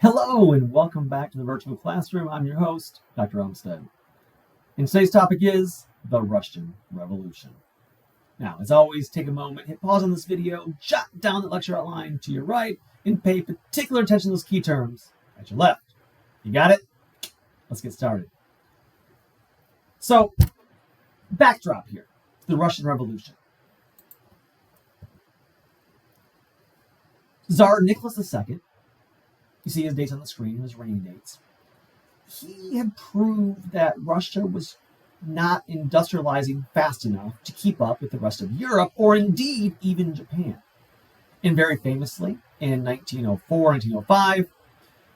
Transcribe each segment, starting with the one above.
Hello and welcome back to the Virtual Classroom. I'm your host, Dr. Olmsted. And today's topic is the Russian Revolution. Now, as always, take a moment, hit pause on this video, jot down the lecture outline to your right, and pay particular attention to those key terms at your left. You got it? Let's get started. So, backdrop here, the Russian Revolution. Tsar Nicholas II, you see his dates on the screen, his reigning dates. He had proved that Russia was not industrializing fast enough to keep up with the rest of Europe, or indeed even Japan. And very famously, in 1904, 1905,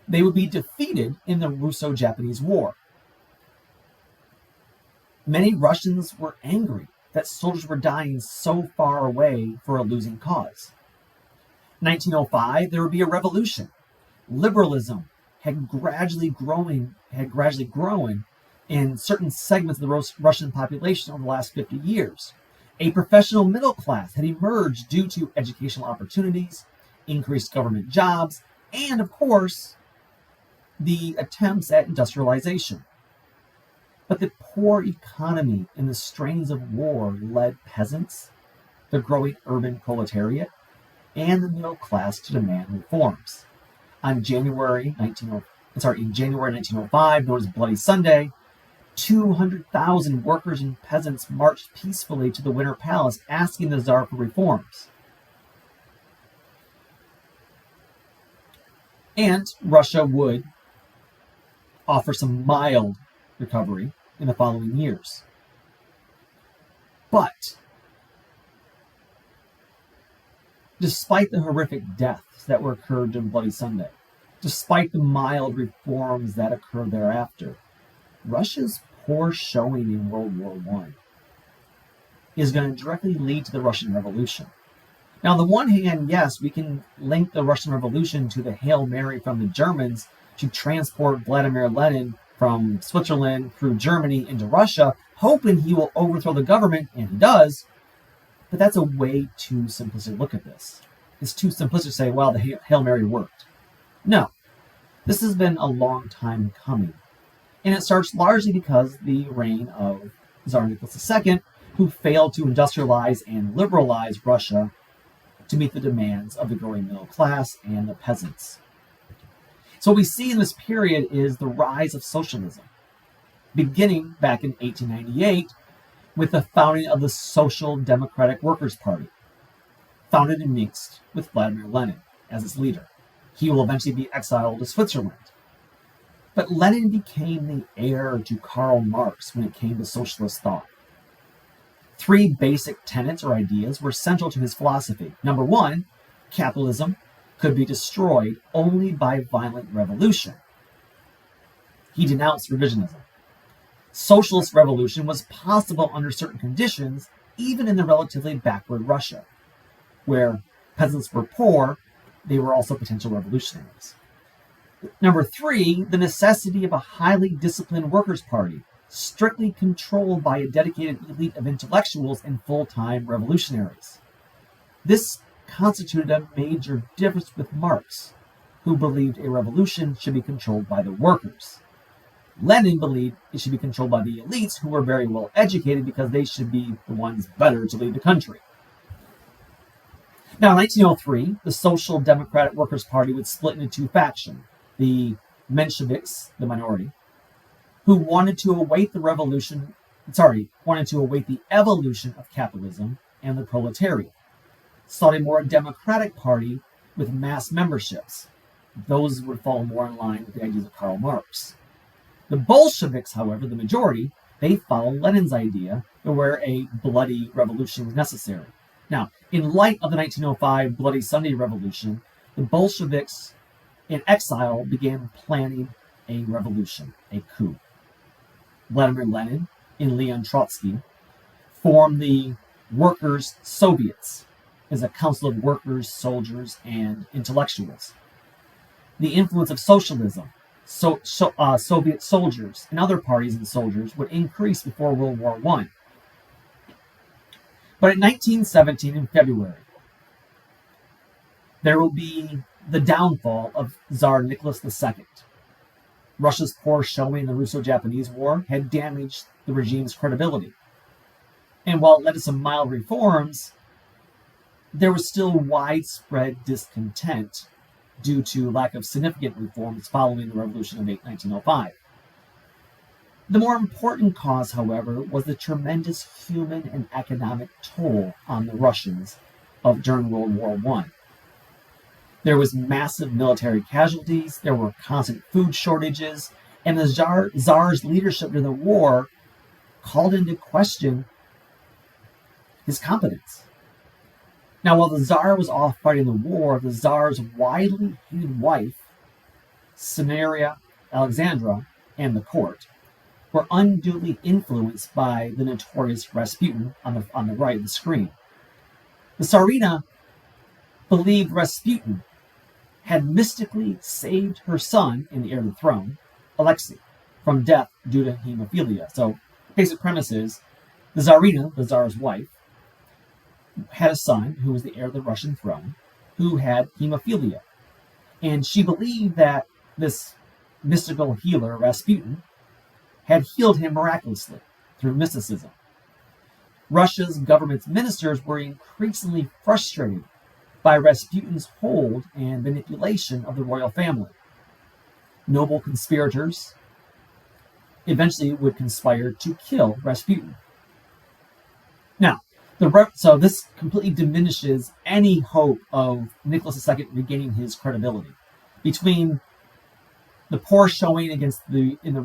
they would be defeated in the Russo-Japanese War. Many Russians were angry that soldiers were dying so far away for a losing cause. In 1905, there would be a revolution. Liberalism had gradually grown in certain segments of the Russian population over the last 50 years. A professional middle class had emerged due to educational opportunities, increased government jobs, and, of course, the attempts at industrialization. But the poor economy and the strains of war led peasants, the growing urban proletariat, and the middle class to demand reforms. In January 1905, known as Bloody Sunday, 200,000 workers and peasants marched peacefully to the Winter Palace asking the Tsar for reforms. And Russia would offer some mild recovery in the following years. But despite the horrific deaths that were occurred during Bloody Sunday, despite the mild reforms that occurred thereafter, Russia's poor showing in World War I is going to directly lead to the Russian Revolution. Now, on the one hand, yes, we can link the Russian Revolution to the Hail Mary from the Germans to transport Vladimir Lenin from Switzerland through Germany into Russia, hoping he will overthrow the government, and he does. But that's a way too simplistic to look at this. It's too simplistic to say, well, the Hail Mary worked. No, this has been a long time coming. And it starts largely because the reign of Tsar Nicholas II, who failed to industrialize and liberalize Russia to meet the demands of the growing middle class and the peasants. So what we see in this period is the rise of socialism, beginning back in 1898 with the founding of the Social Democratic Workers' Party, founded in Minsk with Vladimir Lenin as its leader. He will eventually be exiled to Switzerland. But Lenin became the heir to Karl Marx when it came to socialist thought. Three basic tenets or ideas were central to his philosophy. Number one, capitalism could be destroyed only by violent revolution. He denounced revisionism. Socialist revolution was possible under certain conditions, even in the relatively backward Russia, where peasants were poor, they were also potential revolutionaries. Number three, the necessity of a highly disciplined workers' party, strictly controlled by a dedicated elite of intellectuals and full-time revolutionaries. This constituted a major difference with Marx, who believed a revolution should be controlled by the workers. Lenin believed it should be controlled by the elites, who were very well educated because they should be the ones better to lead the country. Now, in 1903, the Social Democratic Workers' Party would split into two factions. The Mensheviks, the minority, who wanted to await the evolution of capitalism, and the proletariat, sought a more democratic party with mass memberships. Those would fall more in line with the ideas of Karl Marx. The Bolsheviks, however, the majority, they followed Lenin's idea where a bloody revolution was necessary. Now, in light of the 1905 Bloody Sunday Revolution, the Bolsheviks in exile began planning a revolution, a coup. Vladimir Lenin and Leon Trotsky formed the Workers' Soviets as a council of workers, soldiers, and intellectuals. The influence of socialism, Soviet soldiers, and other parties and soldiers would increase before World War I. But in 1917, in February, there will be the downfall of Tsar Nicholas II. Russia's poor showing in the Russo-Japanese War had damaged the regime's credibility. And while it led to some mild reforms, there was still widespread discontent due to lack of significant reforms following the revolution of 1905. The more important cause, however, was the tremendous human and economic toll on the Russians during World War I. There was massive military casualties, there were constant food shortages, and the Tsar's leadership during the war called into question his competence. Now, while the Tsar was off fighting the war, the Tsar's widely hated wife, Tsarina Alexandra, and the court were unduly influenced by the notorious Rasputin on the right of the screen. The Tsarina believed Rasputin had mystically saved her son and the heir to the throne, Alexei, from death due to hemophilia. So, basic premise is, the Tsarina, the Tsar's wife, had a son who was the heir to the Russian throne, who had hemophilia. And she believed that this mystical healer, Rasputin, had healed him miraculously through mysticism. Russia's government's ministers were increasingly frustrated by Rasputin's hold and manipulation of the royal family. Noble conspirators eventually would conspire to kill Rasputin. Now, so this completely diminishes any hope of Nicholas II regaining his credibility. Between the poor showing in the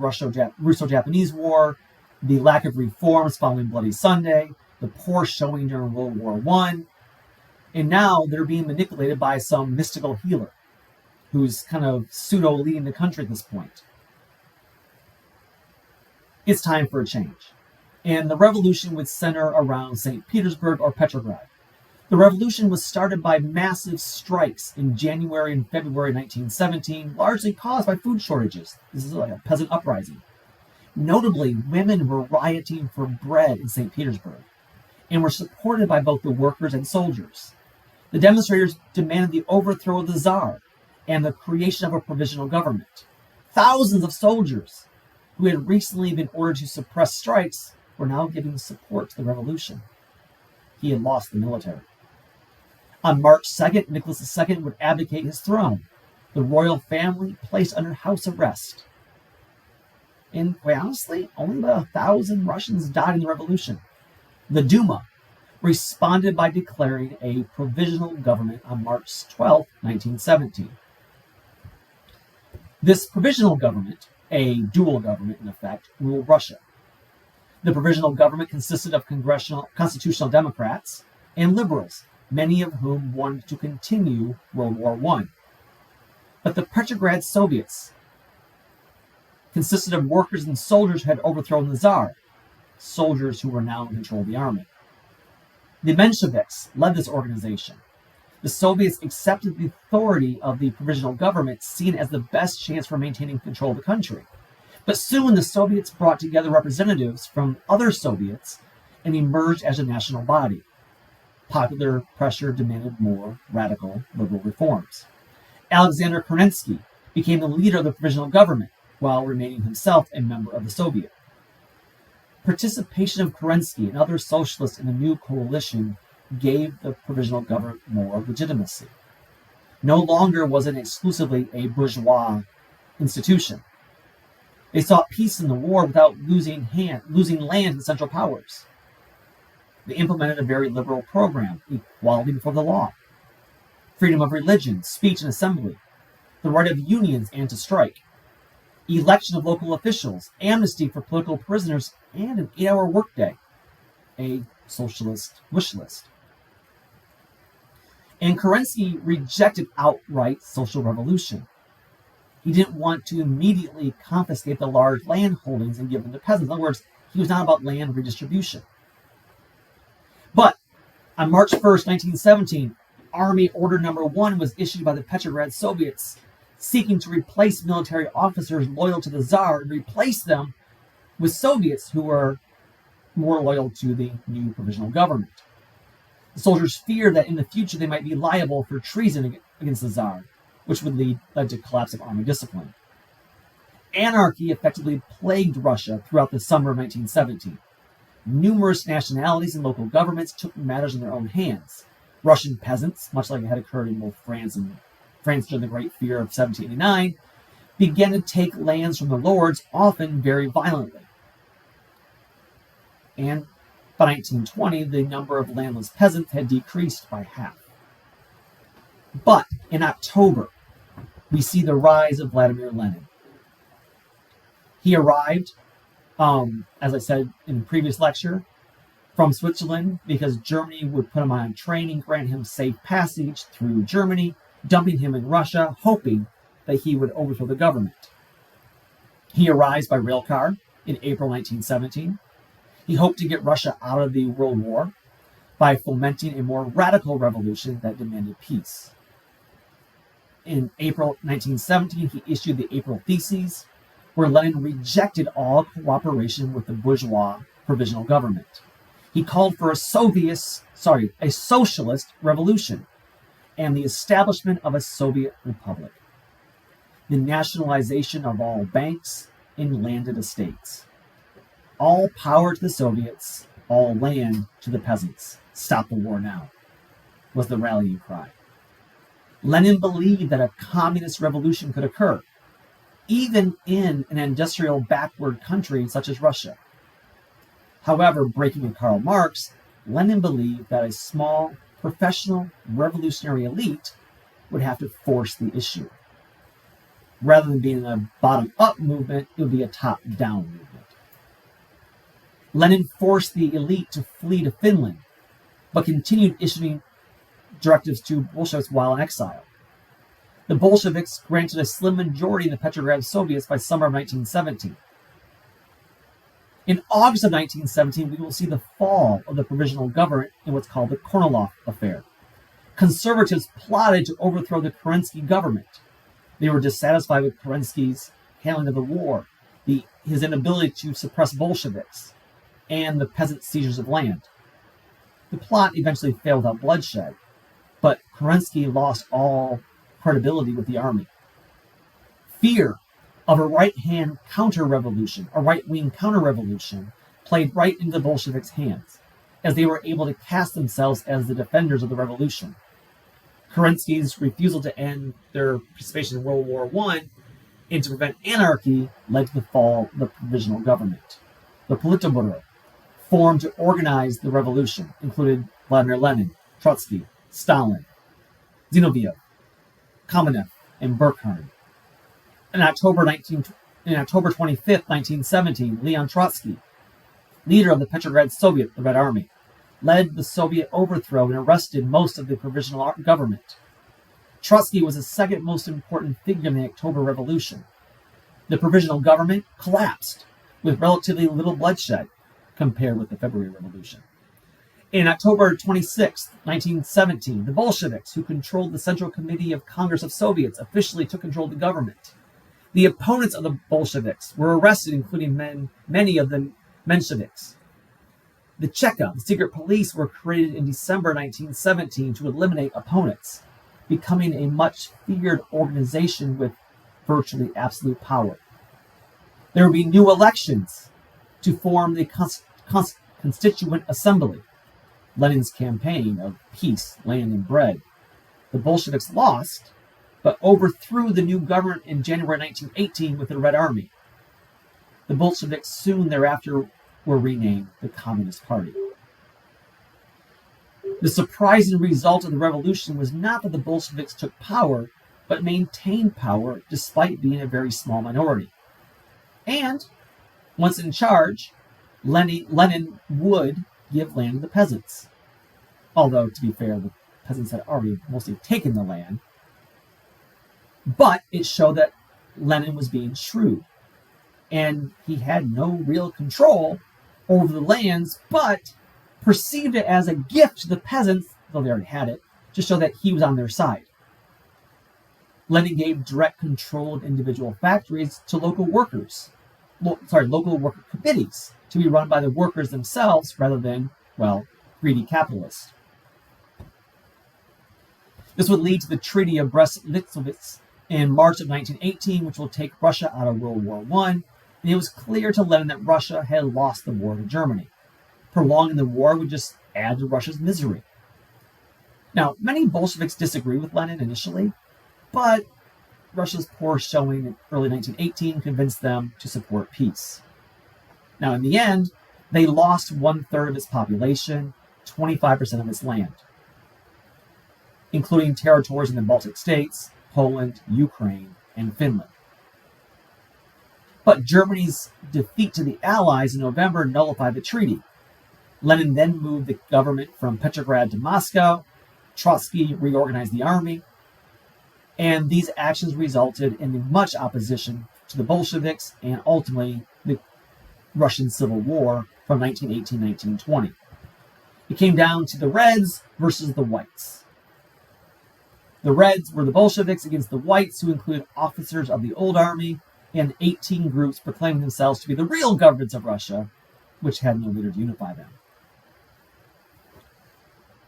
Russo-Japanese War, the lack of reforms following Bloody Sunday, the poor showing during World War I, and now they're being manipulated by some mystical healer who's kind of pseudo-leading the country at this point. It's time for a change. And the revolution would center around St. Petersburg or Petrograd. The revolution was started by massive strikes in January and February 1917, largely caused by food shortages. This is like a peasant uprising. Notably, women were rioting for bread in St. Petersburg and were supported by both the workers and soldiers. The demonstrators demanded the overthrow of the Tsar and the creation of a provisional government. Thousands of soldiers who had recently been ordered to suppress strikes were now giving support to the revolution. He had lost the military. On March 2nd, Nicholas II would abdicate his throne, the royal family placed under house arrest. And quite honestly, only about 1,000 Russians died in the revolution. The Duma responded by declaring a provisional government on March 12, 1917. This provisional government, a dual government in effect, ruled Russia. The provisional government consisted of constitutional Democrats and liberals, many of whom wanted to continue World War I. But the Petrograd Soviets consisted of workers and soldiers who had overthrown the Tsar, soldiers who were now in control of the army. The Mensheviks led this organization. The Soviets accepted the authority of the provisional government, seen as the best chance for maintaining control of the country. But soon the Soviets brought together representatives from other Soviets and emerged as a national body. Popular pressure demanded more radical liberal reforms. Alexander Kerensky became the leader of the provisional government, while remaining himself a member of the Soviet. Participation of Kerensky and other socialists in the new coalition gave the provisional government more legitimacy. No longer was it exclusively a bourgeois institution. They sought peace in the war without losing land to Central Powers. They implemented a very liberal program: equality before the law, freedom of religion, speech, and assembly, the right of unions and to strike, election of local officials, amnesty for political prisoners, and an 8-hour workday, a socialist wish list. And Kerensky rejected outright social revolution. He didn't want to immediately confiscate the large land holdings and give them to peasants. In other words, he was not about land redistribution. But on March 1st, 1917, Army Order No. 1 was issued by the Petrograd Soviets, seeking to replace military officers loyal to the Tsar and replace them with Soviets who were more loyal to the new provisional government. The soldiers feared that in the future they might be liable for treason against the Tsar, which would lead to collapse of army discipline. Anarchy effectively plagued Russia throughout the summer of 1917. Numerous nationalities and local governments took matters in their own hands. Russian peasants, much like it had occurred in both France during the Great Fear of 1789, began to take lands from the lords, often very violently. And by 1920, the number of landless peasants had decreased by half. But in October, we see the rise of Vladimir Lenin. He arrived, as I said in the previous lecture, from Switzerland because Germany would put him on training, grant him safe passage through Germany, dumping him in Russia, hoping that he would overthrow the government. He arrives by rail car in April 1917. He hoped to get Russia out of the World War by fomenting a more radical revolution that demanded peace. In April 1917, he issued the April Theses, where Lenin rejected all cooperation with the bourgeois provisional government. He called for a socialist revolution and the establishment of a Soviet republic, the nationalization of all banks and landed estates. All power to the Soviets, all land to the peasants. Stop the war now, was the rallying cry. Lenin believed that a communist revolution could occur, even in an industrial backward country such as Russia. However, breaking with Karl Marx, Lenin believed that a small, professional, revolutionary elite would have to force the issue. Rather than being a bottom-up movement, it would be a top-down movement. Lenin forced the elite to flee to Finland, but continued issuing directives to Bolsheviks while in exile. The Bolsheviks granted a slim majority in the Petrograd Soviets by summer of 1917. In August of 1917, we will see the fall of the provisional government in what's called the Kornilov affair. Conservatives plotted to overthrow the Kerensky government. They were dissatisfied with Kerensky's handling of the war, his inability to suppress Bolsheviks, and the peasant seizures of land. The plot eventually failed without bloodshed, but Kerensky lost all credibility with the army. Fear of a right-hand counter-revolution, a right-wing counter-revolution, played right into the Bolsheviks' hands, as they were able to cast themselves as the defenders of the revolution. Kerensky's refusal to end their participation in World War I and to prevent anarchy led to the fall of the provisional government. The Politburo, formed to organize the revolution, included Vladimir Lenin, Trotsky, Stalin, Zinoviev, Kamenev, and Burkhardt. On October 25, 1917, Leon Trotsky, leader of the Petrograd Soviet, the Red Army, led the Soviet overthrow and arrested most of the provisional government. Trotsky was the second most important figure in the October Revolution. The provisional government collapsed with relatively little bloodshed compared with the February Revolution. In October 26, 1917, the Bolsheviks, who controlled the Central Committee of Congress of Soviets, officially took control of the government. The opponents of the Bolsheviks were arrested, including many of the Mensheviks. The Cheka, the secret police, were created in December 1917 to eliminate opponents, becoming a much feared organization with virtually absolute power. There would be new elections to form the Constituent Assembly, Lenin's campaign of peace, land, and bread. The Bolsheviks lost, but overthrew the new government in January 1918 with the Red Army. The Bolsheviks soon thereafter were renamed the Communist Party. The surprising result of the revolution was not that the Bolsheviks took power, but maintained power despite being a very small minority. And, once in charge, Lenin would give land to the peasants. Although, to be fair, the peasants had already mostly taken the land. But it showed that Lenin was being shrewd. And he had no real control over the lands, but perceived it as a gift to the peasants, though they already had it, to show that he was on their side. Lenin gave direct control of individual factories to local worker committees to be run by the workers themselves rather than, greedy capitalists. This would lead to the Treaty of Brest-Litovsk in March of 1918, which will take Russia out of World War I, and it was clear to Lenin that Russia had lost the war to Germany. Prolonging the war would just add to Russia's misery. Now, many Bolsheviks disagree with Lenin initially, but Russia's poor showing in early 1918 convinced them to support peace. Now, in the end, they lost 1/3 of its population, 25% of its land, including territories in the Baltic states, Poland, Ukraine, and Finland. But Germany's defeat to the Allies in November nullified the treaty. Lenin then moved the government from Petrograd to Moscow. Trotsky reorganized the army, and these actions resulted in much opposition to the Bolsheviks and ultimately the Russian Civil War from 1918-1920. It came down to the Reds versus the Whites. The Reds were the Bolsheviks against the Whites, who included officers of the old army and 18 groups proclaiming themselves to be the real governments of Russia, which had no leader to unify them.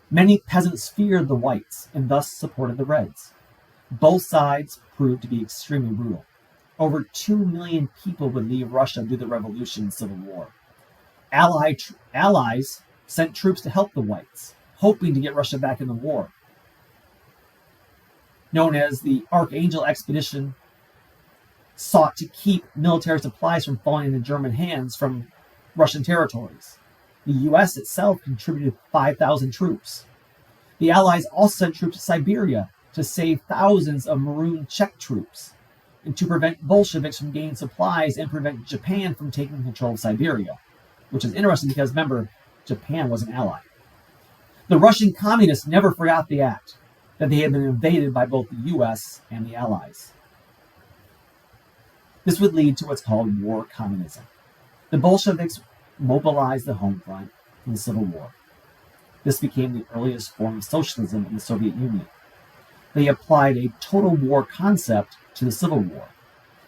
Many peasants feared the Whites and thus supported the Reds. Both sides proved to be extremely brutal. Over 2 million people would leave Russia due to the revolution and civil war. Allies sent troops to help the Whites, hoping to get Russia back in the war. Known as the Archangel Expedition, sought to keep military supplies from falling into German hands from Russian territories. The U.S. itself contributed 5,000 troops. The Allies also sent troops to Siberia to save thousands of marooned Czech troops and to prevent Bolsheviks from gaining supplies and prevent Japan from taking control of Siberia, which is interesting because, remember, Japan was an ally. The Russian communists never forgot the act, that they had been invaded by both the U.S. and the Allies. This would lead to what's called war communism. The Bolsheviks mobilized the home front in the Civil War. This became the earliest form of socialism in the Soviet Union. They applied a total war concept to the Civil War,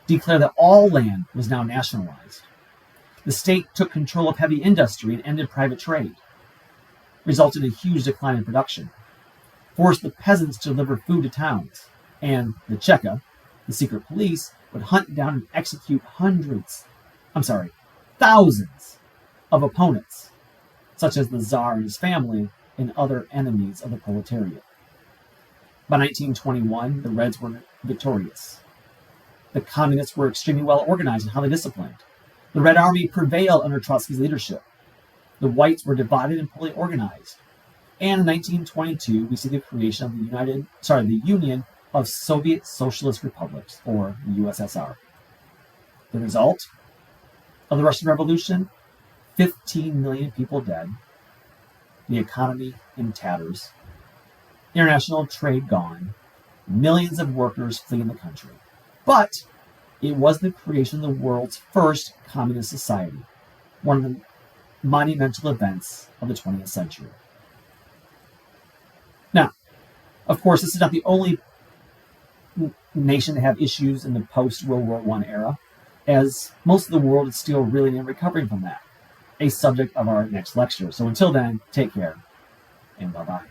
declared that all land was now nationalized. The state took control of heavy industry and ended private trade, resulted in a huge decline in production, forced the peasants to deliver food to towns, and the Cheka, the secret police, would hunt down and execute thousands of opponents, such as the Tsar and his family and other enemies of the proletariat. By 1921, the Reds were victorious. The communists were extremely well organized and highly disciplined. The Red Army prevailed under Trotsky's leadership. The Whites were divided and poorly organized. And in 1922, we see the creation of the Union of Soviet Socialist Republics, or the USSR. The result of the Russian Revolution: 15 million people dead, the economy in tatters, international trade gone, millions of workers fleeing the country. But it was the creation of the world's first communist society, one of the monumental events of the 20th century. Now, of course, this is not the only nation to have issues in the post-World War I era, as most of the world is still reeling and recovering from that, a subject of our next lecture. So until then, take care, and bye-bye.